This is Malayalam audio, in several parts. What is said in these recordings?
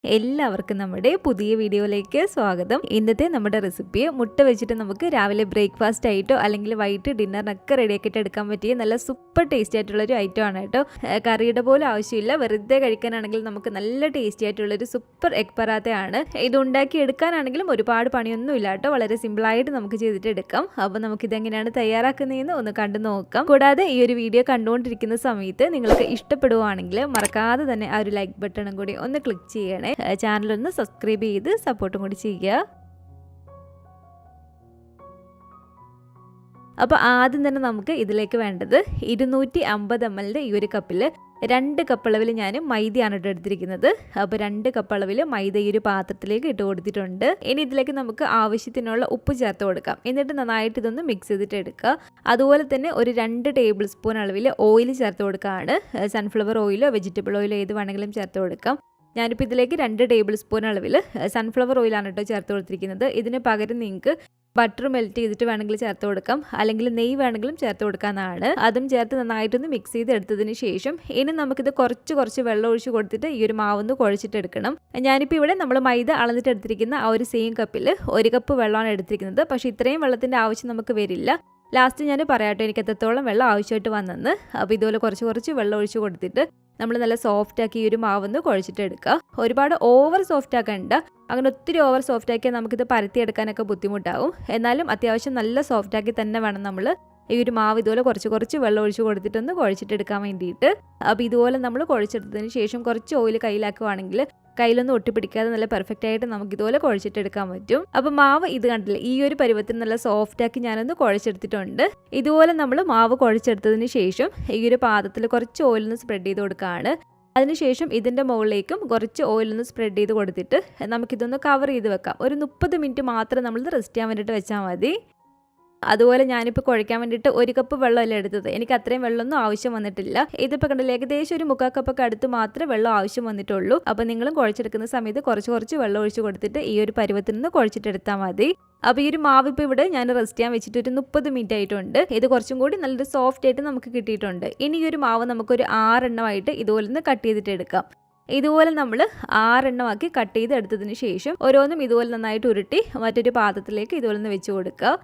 എല്ലാവർക്കും നമ്മുടെ പുതിയ വീഡിയോയിലേക്ക് സ്വാഗതം. ഇന്നത്തെ നമ്മുടെ റെസിപ്പി മുട്ട വെച്ചിട്ട് നമുക്ക് രാവിലെ ബ്രേക്ക്ഫാസ്റ്റ് ആയിട്ടോ അല്ലെങ്കിൽ വൈകിട്ട് ഡിന്നറിനൊക്കെ റെഡിയാക്കിയിട്ട് എടുക്കാൻ പറ്റിയ നല്ല സൂപ്പർ ടേസ്റ്റി ആയിട്ടുള്ളൊരു ഐറ്റം ആണ് കേട്ടോ. കറിയുടെ പോലും ആവശ്യമില്ല, വെറുതെ കഴിക്കാനാണെങ്കിൽ നമുക്ക് നല്ല ടേസ്റ്റി ആയിട്ടുള്ളൊരു സൂപ്പർ എഗ് പറാത്തയാണ്. ഇത് ഉണ്ടാക്കി എടുക്കാനാണെങ്കിലും ഒരുപാട് പണിയൊന്നും ഇല്ല കേട്ടോ, വളരെ സിമ്പിളായിട്ട് നമുക്ക് ചെയ്തിട്ട് എടുക്കാം. അപ്പോൾ നമുക്കിതെങ്ങനെയാണ് തയ്യാറാക്കുന്നതെന്ന് ഒന്ന് കണ്ടു നോക്കാം. കൂടാതെ ഈ ഒരു വീഡിയോ കണ്ടുകൊണ്ടിരിക്കുന്ന സമയത്ത് നിങ്ങൾക്ക് ഇഷ്ടപ്പെടുവാണെങ്കിൽ മറക്കാതെ തന്നെ ആ ഒരു ലൈക്ക് ബട്ടണും കൂടി ഒന്ന് ക്ലിക്ക് ചെയ്യണേ. ചാനലൊന്ന് സബ്സ്ക്രൈബ് ചെയ്ത് സപ്പോർട്ടും കൂടി ചെയ്യുക. അപ്പോൾ ആദ്യം തന്നെ നമുക്ക് ഇതിലേക്ക് വേണ്ടത് 250 ml ഈ ഒരു കപ്പിൽ 2 കപ്പ് അളവിൽ ഞാൻ മൈദയാണ് എടുത്തിരിക്കുന്നത്. അപ്പോൾ 2 കപ്പ് അളവിൽ മൈദ ഈ ഒരു പാത്രത്തിലേക്ക് ഇട്ട് കൊടുത്തിട്ടുണ്ട്. ഇനി ഇതിലേക്ക് നമുക്ക് ആവശ്യത്തിനുള്ള ഉപ്പ് ചേർത്ത് കൊടുക്കാം. എന്നിട്ട് നന്നായിട്ട് ഇതൊന്ന് മിക്സ് ചെയ്തിട്ട് എടുക്കുക. അതുപോലെ തന്നെ ഒരു 2 ടേബിൾ സ്പൂൺ അളവിൽ ഓയിൽ ചേർത്ത് കൊടുക്കുകയാണ്. സൺഫ്ലവർ ഓയിലോ വെജിറ്റബിൾ ഓയിലോ ഏത് വേണമെങ്കിലും ചേർത്ത് കൊടുക്കാം. ഞാനിപ്പോൾ ഇതിലേക്ക് 2 ടേബിൾ സ്പൂൺ അളവിൽ സൺഫ്ലവർ ഓയിലാണ് കേട്ടോ ചേർത്ത് കൊടുത്തിരിക്കുന്നത്. ഇതിന് പകരം നിങ്ങൾക്ക് ബട്ടർ മെൽറ്റ് ചെയ്തിട്ട് വേണമെങ്കിൽ ചേർത്ത് കൊടുക്കാം, അല്ലെങ്കിൽ നെയ്യ് വേണമെങ്കിലും ചേർത്ത് കൊടുക്കാവുന്നതാണ്. അതും ചേർത്ത് നന്നായിട്ടൊന്ന് മിക്സ് ചെയ്ത് എടുത്തതിന് ശേഷം ഇനി നമുക്കിത് കുറച്ച് വെള്ളം ഒഴിച്ച് കൊടുത്തിട്ട് ഈ ഒരു മാവൊന്ന് കുഴച്ചിട്ട് എടുക്കണം. ഞാനിപ്പോൾ ഇവിടെ നമ്മൾ മൈദ അളന്നിട്ട് എടുത്തിരിക്കുന്ന ആ ഒരു സെയിം കപ്പിൽ 1 കപ്പ് വെള്ളമാണ് എടുത്തിരിക്കുന്നത്. പക്ഷേ ഇത്രയും വെള്ളത്തിൻ്റെ ആവശ്യം നമുക്ക് വരില്ല. ലാസ്റ്റ് ഞാൻ പറയാട്ടോ എനിക്ക് എത്രത്തോളം വെള്ളം ആവശ്യമായിട്ട് വന്നെന്ന്. അപ്പോൾ ഇതുപോലെ കുറച്ച് വെള്ളം ഒഴിച്ച് കൊടുത്തിട്ട് നമ്മൾ നല്ല സോഫ്റ്റാക്കി ഈ ഒരു മാവൊന്ന് കുഴച്ചിട്ട് എടുക്കുക. ഒരുപാട് ഓവർ സോഫ്റ്റ് ആക്കണ്ട, അങ്ങനെ ഒത്തിരി ഓവർ സോഫ്റ്റ് ആക്കിയാൽ നമുക്കിത് പരത്തിയെടുക്കാനൊക്കെ ബുദ്ധിമുട്ടാവും. എന്നാലും അത്യാവശ്യം നല്ല സോഫ്റ്റാക്കി തന്നെ വേണം നമ്മൾ ഈ ഒരു മാവ് ഇതുപോലെ കുറച്ച് വെള്ളം ഒഴിച്ച് കൊടുത്തിട്ടൊന്ന് കുഴച്ചിട്ടെടുക്കാൻ വേണ്ടിയിട്ട്. അപ്പോൾ ഇതുപോലെ നമ്മൾ കുഴച്ചെടുത്തതിന് ശേഷം കുറച്ച് ഓയിൽ കയ്യിലാക്കുവാണെങ്കിൽ കയ്യിലൊന്നും ഒട്ടിപ്പിടിക്കാതെ നല്ല പെർഫെക്റ്റ് ആയിട്ട് നമുക്ക് ഇതുപോലെ കുഴച്ചിട്ടെടുക്കാൻ പറ്റും. അപ്പോൾ മാവ് ഇത് കണ്ടില്ലേ, ഈ ഒരു പരുവത്തിന് നല്ല സോഫ്റ്റാക്കി ഞാനൊന്ന് കുഴച്ചെടുത്തിട്ടുണ്ട്. ഇതുപോലെ നമ്മൾ മാവ് കുഴച്ചെടുത്തതിന് ശേഷം ഈ ഒരു പാത്രത്തിൽ കുറച്ച് ഓയിലൊന്ന് സ്പ്രെഡ് ചെയ്ത് കൊടുക്കുകയാണ്. അതിനുശേഷം ഇതിൻ്റെ മുകളിലേക്കും കുറച്ച് ഓയിലൊന്ന് സ്പ്രെഡ് ചെയ്ത് കൊടുത്തിട്ട് നമുക്കിതൊന്ന് കവർ ചെയ്ത് വെക്കാം. ഒരു 30 മിനിറ്റ് മാത്രം നമ്മളിത് റെസ്റ്റ് ചെയ്യാൻ വേണ്ടിയിട്ട് വെച്ചാൽ മതി. അതുപോലെ ഞാനിപ്പോൾ കുഴയ്ക്കാൻ വേണ്ടിയിട്ട് 1 കപ്പ് വെള്ളമല്ല എടുത്തത്, എനിക്ക് അത്രയും വെള്ളമൊന്നും ആവശ്യം വന്നിട്ടില്ല. ഇതിപ്പോൾ കണ്ടില്ല, ഏകദേശം ഒരു 3/4 കപ്പൊക്കെ അടുത്ത് മാത്രമേ വെള്ളം ആവശ്യം വന്നിട്ടുള്ളൂ. അപ്പോൾ നിങ്ങളും കുഴച്ചെടുക്കുന്ന സമയത്ത് കുറച്ച് വെള്ളം ഒഴിച്ച് കൊടുത്തിട്ട് ഈ ഒരു പരുവത്തിൽ നിന്ന് കുഴച്ചിട്ടെടുത്താൽ മതി. അപ്പോൾ ഈ ഒരു മാവ് ഇപ്പോൾ ഇവിടെ ഞാൻ റെസ്റ്റ് ചെയ്യാൻ വെച്ചിട്ട് ഒരു 30 മിനിറ്റ് ആയിട്ടുണ്ട്. ഇത് കുറച്ചും കൂടി നല്ലൊരു സോഫ്റ്റ് ആയിട്ട് നമുക്ക് കിട്ടിയിട്ടുണ്ട്. ഇനി ഈ ഒരു മാവ് നമുക്കൊരു 6 എണ്ണമായിട്ട് ഇതുപോലെ നിന്ന് കട്ട് ചെയ്തിട്ട് എടുക്കാം. ഇതുപോലെ നമ്മൾ 6 എണ്ണമാക്കി കട്ട് ചെയ്ത് എടുത്തതിന് ശേഷം ഓരോന്നും ഇതുപോലെ നന്നായിട്ട് ഉരുട്ടി മറ്റൊരു പാത്രത്തിലേക്ക് ഇതുപോലെ ഒന്ന് വെച്ച് കൊടുക്കുക.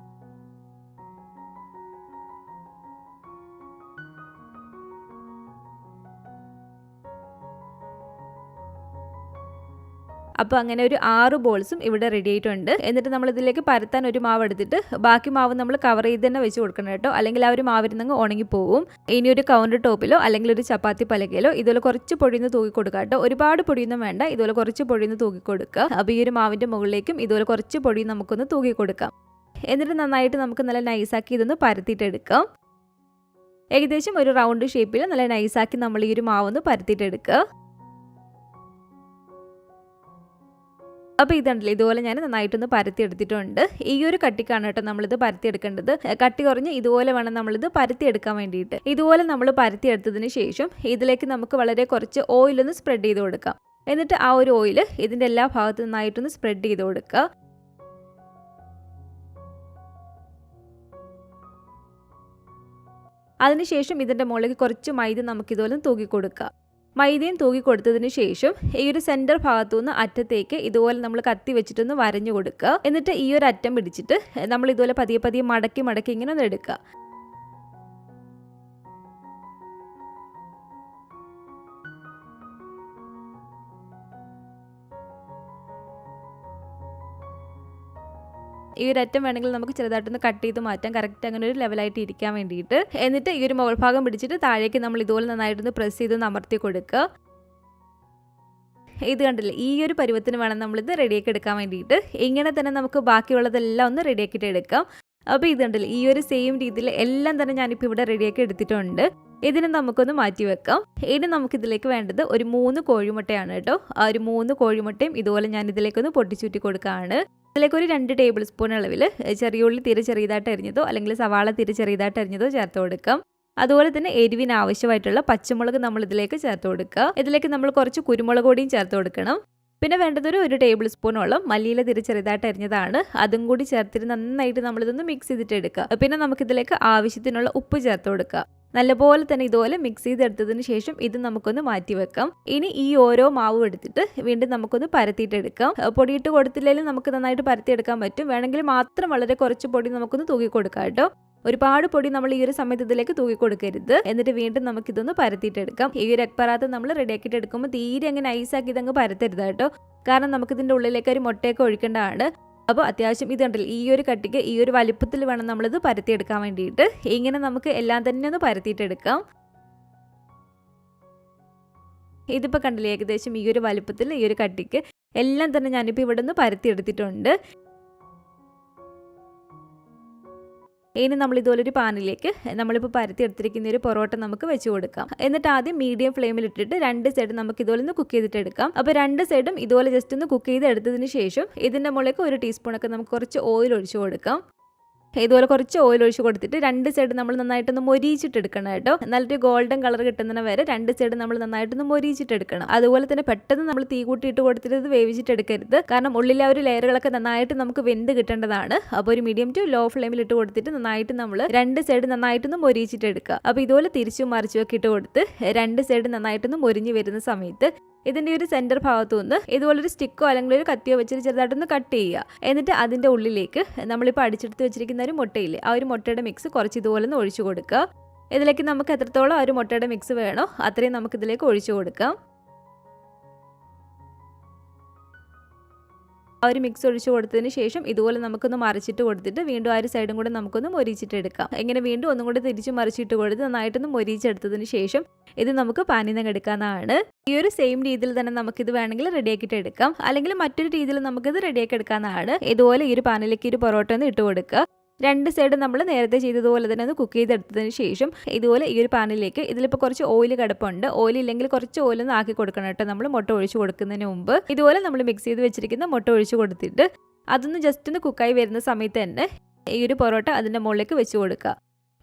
അപ്പോൾ അങ്ങനെ ഒരു 6 ബോൾസും ഇവിടെ റെഡി ആയിട്ടുണ്ട്. എന്നിട്ട് നമ്മൾ ഇതിലേക്ക് പരത്താൻ ഒരു മാവ് എടുത്തിട്ട് ബാക്കി മാവ് നമ്മൾ കവർ ചെയ്ത് തന്നെ വെച്ച് കൊടുക്കണം കേട്ടോ, അല്ലെങ്കിൽ ആ ഒരു മാവിരുന്നങ്ങ് ഉണങ്ങിപ്പോവും. ഇനി ഒരു കൗണ്ടർ ടോപ്പിലോ അല്ലെങ്കിൽ ഒരു ചപ്പാത്തി പലകയിലോ ഇതുപോലെ കുറച്ച് പൊടിയൊന്ന് തൂക്കി കൊടുക്കുക കേട്ടോ. ഒരുപാട് പൊടിയൊന്നും വേണ്ട, ഇതുപോലെ കുറച്ച് പൊടിയൊന്ന് തൂക്കി കൊടുക്കുക. അപ്പോൾ ഈ ഒരു മാവിൻ്റെ മുകളിലേക്കും ഇതുപോലെ കുറച്ച് പൊടി നമുക്കൊന്ന് തൂക്കി കൊടുക്കാം. എന്നിട്ട് നന്നായിട്ട് നമുക്ക് നല്ല നൈസാക്കി ഇതൊന്ന് പരത്തിയിട്ടെടുക്കാം. ഏകദേശം ഒരു റൗണ്ട് ഷേപ്പിൽ നല്ല നൈസാക്കി നമ്മൾ ഈ ഒരു മാവൊന്ന് പരത്തിയിട്ടെടുക്കുക. അപ്പോൾ ഇതുണ്ടല്ലോ, ഇതുപോലെ ഞാൻ നന്നായിട്ടൊന്ന് പരത്തി എടുത്തിട്ടുണ്ട്. ഈ ഒരു കട്ടിക്കാണ് കേട്ടോ നമ്മളിത് പരത്തി എടുക്കേണ്ടത്. കട്ടി കുറഞ്ഞ് ഇതുപോലെ വേണം നമ്മളിത് പരത്തി എടുക്കാൻ വേണ്ടിയിട്ട്. ഇതുപോലെ നമ്മൾ പരത്തി എടുത്തതിന് ശേഷം ഇതിലേക്ക് നമുക്ക് വളരെ കുറച്ച് ഓയിലൊന്ന് സ്പ്രെഡ് ചെയ്ത് കൊടുക്കാം. എന്നിട്ട് ആ ഒരു ഓയിൽ ഇതിൻ്റെ എല്ലാ ഭാഗത്തു നിന്നായിട്ടൊന്ന് സ്പ്രെഡ് ചെയ്ത് കൊടുക്കുക. അതിനുശേഷം ഇതിൻ്റെ മുകളിലേക്ക് കുറച്ച് മൈദ നമുക്ക് ഇതുപോലെ തൂക്കി കൊടുക്കുക. മൈദയും തൂക്കി കൊടുത്തതിന് ശേഷം ഈ ഒരു സെൻറ്റർ ഭാഗത്തുനിന്ന് അറ്റത്തേക്ക് ഇതുപോലെ നമ്മൾ കത്തി വെച്ചിട്ടൊന്ന് വരഞ്ഞു കൊടുക്കുക. എന്നിട്ട് ഈ ഒരു അറ്റം പിടിച്ചിട്ട് നമ്മൾ ഇതുപോലെ പതിയെ മടക്കി ഇങ്ങനെ ഒന്ന് എടുക്കുക. ഈ ഒരു അറ്റം വേണമെങ്കിൽ നമുക്ക് ചെറുതായിട്ടൊന്ന് കട്ട് ചെയ്ത് മാറ്റാം, കറക്റ്റ് അങ്ങനെ ഒരു ലെവലായിട്ട് ഇരിക്കാൻ വേണ്ടിയിട്ട്. എന്നിട്ട് ഈ ഒരു മുകൾ ഭാഗം പിടിച്ചിട്ട് താഴേക്ക് നമ്മൾ ഇതുപോലെ നന്നായിട്ടൊന്ന് പ്രസ് ചെയ്തൊന്ന് അമർത്തി കൊടുക്കുക. ഇത് കണ്ടില്ലേ, ഈ ഒരു പരുവത്തിന് വേണം നമ്മളിത് റെഡിയാക്കി എടുക്കാൻ വേണ്ടിയിട്ട്. ഇങ്ങനെ തന്നെ നമുക്ക് ബാക്കിയുള്ളതെല്ലാം ഒന്ന് റെഡിയാക്കിയിട്ട് എടുക്കാം. അപ്പോൾ ഇത് കണ്ടില്ലേ, ഈ ഒരു സെയിം രീതിയിൽ എല്ലാം തന്നെ ഞാനിപ്പോൾ ഇവിടെ റെഡിയാക്കി എടുത്തിട്ടുണ്ട്. ഇതിന് നമുക്കൊന്ന് മാറ്റി വെക്കാം. ഇനി നമുക്കിതിലേക്ക് വേണ്ടത് ഒരു 3 കോഴിമുട്ടയാണ് കേട്ടോ. ആ ഒരു 3 കോഴിമുട്ടയും ഇതുപോലെ ഞാൻ ഇതിലേക്കൊന്ന് പൊട്ടിച്ചുറ്റി കൊടുക്കുകയാണ്. ഇതിലേക്ക് ഒരു 2 ടേബിൾ സ്പൂൺ അളവിൽ ചെറിയ ഉള്ളി തീരെ ചെറിയതായിട്ട് അരിഞ്ഞതോ അല്ലെങ്കിൽ സവാള തീരെ ചെറിയതായിട്ട് അരിഞ്ഞതോ ചേർത്ത് കൊടുക്കാം. അതുപോലെ തന്നെ എരിവിന് ആവശ്യമായിട്ടുള്ള പച്ചമുളക് നമ്മൾ ഇതിലേക്ക് ചേർത്ത് കൊടുക്കുക. ഇതിലേക്ക് നമ്മൾ കുറച്ച് കുരുമുളക് പൊടിയും ചേർത്ത് കൊടുക്കണം. പിന്നെ വേണ്ടതൊരു 1 ടേബിൾ സ്പൂണോളം മല്ലിയില തീരെ ചെറുതായിട്ട് അരിഞ്ഞതാണ്. അതും കൂടി ചേർത്തിട്ട് നന്നായിട്ട് നമ്മളിതൊന്ന് മിക്സ് ചെയ്തിട്ട് എടുക്കുക. പിന്നെ നമുക്കിതിലേക്ക് ആവശ്യത്തിനുള്ള ഉപ്പ് ചേർത്ത് കൊടുക്കുക. നല്ലപോലെ തന്നെ ഇതുപോലെ മിക്സ് ചെയ്തെടുത്തതിന് ശേഷം ഇത് നമുക്കൊന്ന് മാറ്റി വെക്കാം. ഇനി ഈ ഓരോ മാവും എടുത്തിട്ട് വീണ്ടും നമുക്കൊന്ന് പരത്തിയിട്ടെടുക്കാം. പൊടിയിട്ട് കൊടുത്തില്ലെങ്കിലും നമുക്ക് നന്നായിട്ട് പരത്തിയെടുക്കാൻ പറ്റും. വേണമെങ്കിൽ മാത്രം വളരെ കുറച്ച് പൊടി നമുക്കൊന്ന് തൂക്കി കൊടുക്കാം കേട്ടോ. ഒരുപാട് പൊടി നമ്മൾ ഈ ഒരു സമയത്ത് ഇതിലേക്ക് തൂക്കി കൊടുക്കരുത്. എന്നിട്ട് വീണ്ടും നമുക്കിതൊന്ന് പരത്തിയിട്ടെടുക്കാം. ഈ ഒരു എഗ് പറാത്ത നമ്മൾ റെഡിയാക്കിയിട്ട് എടുക്കുമ്പോൾ തീരെ അങ്ങനെ ഐസാക്കി ഇതങ്ങ് പരത്തരുത് കേട്ടോ. കാരണം നമുക്കിതിൻ്റെ ഉള്ളിലേക്ക് ഒരു മുട്ടയൊക്കെ ഒഴിക്കേണ്ടതാണ്. അപ്പോൾ അത്യാവശ്യം ഇത് കണ്ടില്ല, ഈ ഒരു കട്ടിക്ക് ഈ ഒരു വലിപ്പത്തിൽ വേണം നമ്മളിത് പരത്തിയെടുക്കാൻ വേണ്ടിയിട്ട്. ഇങ്ങനെ നമുക്ക് എല്ലാം തന്നെ ഒന്ന് പരത്തിയിട്ടെടുക്കാം. ഇതിപ്പോൾ കണ്ടില്ലേ, ഏകദേശം ഈ ഒരു വലിപ്പത്തിൽ ഈ ഒരു കട്ടിക്ക് എല്ലാം തന്നെ ഞാനിപ്പോൾ ഇവിടെ നിന്ന് പരത്തിയെടുത്തിട്ടുണ്ട്. ഇനി നമ്മൾ ഇതുപോലൊരു പാനിലേക്ക് നമ്മളിപ്പോൾ പരത്തി എടുത്തിരിക്കുന്ന ഒരു പൊറോട്ട നമുക്ക് വെച്ച് കൊടുക്കാം. എന്നിട്ട് ആദ്യം മീഡിയം ഫ്ലെയിമിൽ ഇട്ടിട്ട് 2 സൈഡ് നമുക്ക് ഇതുപോലെ ഒന്ന് കുക്ക് ചെയ്തിട്ടെടുക്കാം. അപ്പോൾ 2 സൈഡും ഇതുപോലെ ജസ്റ്റ് ഒന്ന് കുക്ക് ചെയ്ത് എടുത്തതിന് ശേഷം ഇതിൻ്റെ മുകളിലേക്ക് 1 ടീസ്പൂണൊക്കെ നമുക്ക് കുറച്ച് ഓയിൽ ഒഴിച്ച് കൊടുക്കാം. ഇതുപോലെ കുറച്ച് ഓയിൽ ഒഴിച്ച് കൊടുത്തിട്ട് 2 സൈഡ് നമ്മൾ നന്നായിട്ടൊന്ന് മൊരിയിച്ചിട്ടെടുക്കണം കേട്ടോ. നല്ലൊരു ഗോൾഡൻ കളർ കിട്ടുന്നതിന് വരെ 2 സൈഡ് നമ്മൾ നന്നായിട്ടൊന്ന് മൊരിയിച്ചിട്ടെടുക്കണം. അതുപോലെ തന്നെ പെട്ടെന്ന് നമ്മൾ തീ കൂട്ടിയിട്ട് കൊടുത്തിട്ട് ഇത് വേവിച്ചിട്ടെടുക്കരുത്. കാരണം ഉള്ളിലെ ആ ഒരു ലെയറുകളൊക്കെ നന്നായിട്ട് നമുക്ക് വെന്ത് കിട്ടേണ്ടതാണ്. അപ്പോൾ ഒരു മീഡിയം ടു ലോ ഫ്ലെയിമിൽ ഇട്ട് കൊടുത്തിട്ട് നന്നായിട്ട് നമ്മൾ 2 സൈഡ് നന്നായിട്ടൊന്ന് മൊരിയിച്ചിട്ടെടുക്കുക. അപ്പോൾ ഇതുപോലെ തിരിച്ചും മറിച്ചും ഒക്കെ ഇട്ട് കൊടുത്ത് 2 സൈഡ് നന്നായിട്ടൊന്ന് മൊരിഞ്ഞ് വരുന്ന സമയത്ത് ഇതിൻ്റെ ഒരു സെൻറ്റർ ഭാഗത്തു നിന്ന് ഇതുപോലൊരു സ്റ്റിക്കോ അല്ലെങ്കിൽ ഒരു കത്തിയോ വെച്ചിട്ട് ചെറുതായിട്ടൊന്ന് കട്ട് ചെയ്യുക. എന്നിട്ട് അതിൻ്റെ ഉള്ളിലേക്ക് നമ്മളിപ്പോൾ അടിച്ചെടുത്ത് വെച്ചിരിക്കുന്ന ഒരു മുട്ടയില്ലേ, ആ ഒരു മുട്ടയുടെ മിക്സ് കുറച്ച് ഇതുപോലെ ഒന്ന് ഒഴിച്ചു കൊടുക്കുക. ഇതിലേക്ക് നമുക്ക് എത്രത്തോളം ആ ഒരു മുട്ടയുടെ മിക്സ് വേണോ അത്രയും നമുക്കിതിലേക്ക് ഒഴിച്ചു കൊടുക്കാം. ആ ഒരു മിക്സ് ഒഴിച്ച് കൊടുത്തതിന് ശേഷം ഇതുപോലെ നമുക്കൊന്ന് മറിച്ചിട്ട് കൊടുത്തിട്ട് വീണ്ടും ആ ഒരു സൈഡും കൂടെ നമുക്കൊന്ന് മൊരിച്ചിട്ട് എടുക്കാം. ഇങ്ങനെ വീണ്ടും ഒന്നും കൂടി തിരിച്ച് മറിച്ചിട്ട് കൊടുത്ത് നന്നായിട്ടൊന്ന് മൊരിച്ചെടുത്തതിന് ശേഷം ഇത് നമുക്ക് പാനിൽ നിന്ന് എടുക്കാവുന്നതാണ്. ഈ ഒരു സെയിം രീതിയിൽ തന്നെ നമുക്കിത് വേണമെങ്കിൽ റെഡിയാക്കിയിട്ട് എടുക്കാം. അല്ലെങ്കിൽ മറ്റൊരു രീതിയിൽ നമുക്കിത് റെഡിയാക്കി എടുക്കാവുന്നതാണ്. ഇതുപോലെ ഈ ഒരു പാനിലേക്ക് ഒരു പൊറോട്ട ഒന്ന് ഇട്ട് കൊടുക്കുക. 2 സൈഡ് നമ്മൾ നേരത്തെ ചെയ്തതുപോലെ തന്നെ ഒന്ന് കുക്ക് ചെയ്തെടുത്തതിന് ശേഷം ഇതുപോലെ ഈ ഒരു പാനിലേക്ക് ഇതിലിപ്പോൾ കുറച്ച് ഓയിൽ കിടപ്പുണ്ട്. ഓയിൽ ഇല്ലെങ്കിൽ കുറച്ച് ഓയിലൊന്ന് ആക്കി കൊടുക്കണം കേട്ടോ. നമ്മൾ മുട്ട ഒഴിച്ച് കൊടുക്കുന്നതിന് മുമ്പ് ഇതുപോലെ നമ്മൾ മിക്സ് ചെയ്ത് വെച്ചിരിക്കുന്ന മുട്ട ഒഴിച്ച് കൊടുത്തിട്ട് അതൊന്ന് ജസ്റ്റ് ഒന്ന് കുക്കായി വരുന്ന സമയത്ത് തന്നെ ഈ ഒരു പൊറോട്ട അതിൻ്റെ മുകളിലേക്ക് വെച്ച് കൊടുക്കുക.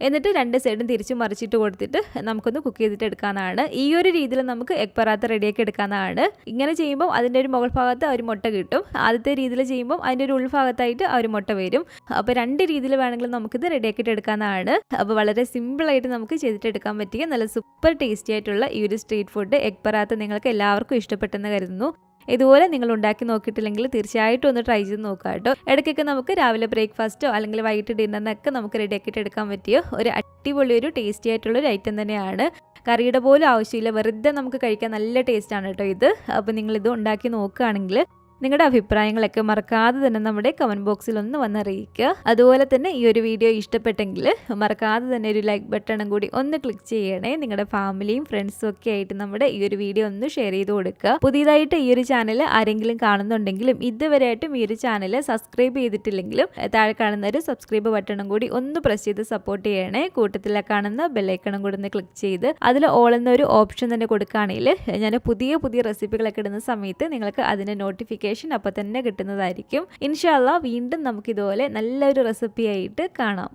എന്നിട്ട് 2 സൈഡും തിരിച്ച് മറിച്ചിട്ട് കൊടുത്തിട്ട് നമുക്കൊന്ന് കുക്ക് ചെയ്തിട്ട് എടുക്കാവുന്നതാണ്. ഈ ഒരു രീതിയിൽ നമുക്ക് എഗ് പറാത്ത റെഡിയാക്കി എടുക്കാവുന്നതാണ്. ഇങ്ങനെ ചെയ്യുമ്പോൾ അതിൻ്റെ ഒരു മുകൾ ഭാഗത്ത് ആ ഒരു മുട്ട കിട്ടും. ആദ്യത്തെ രീതിയിൽ ചെയ്യുമ്പോൾ അതിൻ്റെ ഒരു ഉൾഭാഗത്തായിട്ട് ആ ഒരു മുട്ട വരും. അപ്പോൾ 2 രീതിയിൽ വേണമെങ്കിലും നമുക്കിത് റെഡിയാക്കിയിട്ട് എടുക്കാവുന്നതാണ്. അപ്പോൾ വളരെ സിമ്പിളായിട്ട് നമുക്ക് ചെയ്തിട്ട് എടുക്കാൻ പറ്റിയ നല്ല സൂപ്പർ ടേസ്റ്റി ആയിട്ടുള്ള ഈ ഒരു സ്ട്രീറ്റ് ഫുഡ് എഗ് പറാത്ത നിങ്ങൾക്ക് എല്ലാവർക്കും ഇഷ്ടപ്പെട്ടെന്ന് കരുതുന്നു. ഇതുപോലെ നിങ്ങൾ ഉണ്ടാക്കി നോക്കിയിട്ടില്ലെങ്കിൽ തീർച്ചയായിട്ടും ഒന്ന് ട്രൈ ചെയ്ത് നോക്കുക കേട്ടോ. ഇടയ്ക്കൊക്കെ നമുക്ക് രാവിലെ ബ്രേക്ക്ഫാസ്റ്റോ അല്ലെങ്കിൽ വൈകിട്ട് ഡിന്നറിനൊക്കെ നമുക്ക് റെഡിയാക്കിയിട്ട് എടുക്കാൻ പറ്റിയ ഒരു അടിപൊളി ഒരു ടേസ്റ്റി ആയിട്ടുള്ള ഒരു ഐറ്റം തന്നെയാണ്. കറിയുടെ പോലും ആവശ്യമില്ല, വെറുതെ നമുക്ക് കഴിക്കാൻ നല്ല ടേസ്റ്റാണ് കേട്ടോ ഇത്. അപ്പോൾ നിങ്ങളിത് ഉണ്ടാക്കി നോക്കുകയാണെങ്കിൽ നിങ്ങളുടെ അഭിപ്രായങ്ങളൊക്കെ മറക്കാതെ തന്നെ നമ്മുടെ കമൻറ്റ് ബോക്സിൽ ഒന്ന് വന്നറിയിക്കുക. അതുപോലെ തന്നെ ഈ ഒരു വീഡിയോ ഇഷ്ടപ്പെട്ടെങ്കിൽ മറക്കാതെ തന്നെ ഒരു ലൈക്ക് ബട്ടണും കൂടി ഒന്ന് ക്ലിക്ക് ചെയ്യണേ. നിങ്ങളുടെ ഫാമിലിയും ഫ്രണ്ട്സും ഒക്കെ ആയിട്ട് നമ്മുടെ ഈ ഒരു വീഡിയോ ഒന്ന് ഷെയർ ചെയ്ത് കൊടുക്കുക. പുതിയതായിട്ട് ഈ ഒരു ചാനൽ ആരെങ്കിലും കാണുന്നുണ്ടെങ്കിലും ഇതുവരെയായിട്ടും ഈ ഒരു ചാനൽ സബ്സ്ക്രൈബ് ചെയ്തിട്ടില്ലെങ്കിലും താഴെ കാണുന്ന ഒരു സബ്സ്ക്രൈബ് ബട്ടണും കൂടി ഒന്ന് പ്രസ് ചെയ്ത് സപ്പോർട്ട് ചെയ്യണേ. കൂട്ടത്തിൽ കാണുന്ന ബെല്ലൈക്കണും കൂടി ഒന്ന് ക്ലിക്ക് ചെയ്ത് അതിൽ ഓൾ എന്ന ഒരു ഓപ്ഷൻ തന്നെ കൊടുക്കുകയാണെങ്കിൽ ഞാൻ പുതിയ റെസിപ്പികളൊക്കെ ഇടുന്ന സമയത്ത് നിങ്ങൾക്ക് അതിൻ്റെ നോട്ടിഫിക്കേഷൻ അപ്പോൾ തന്നെ കിട്ടുന്നതായിരിക്കും. ഇൻഷാ അല്ലാഹ് വീണ്ടും നമുക്കിതുപോലെ നല്ലൊരു റെസിപ്പി ആയിട്ട് കാണാം.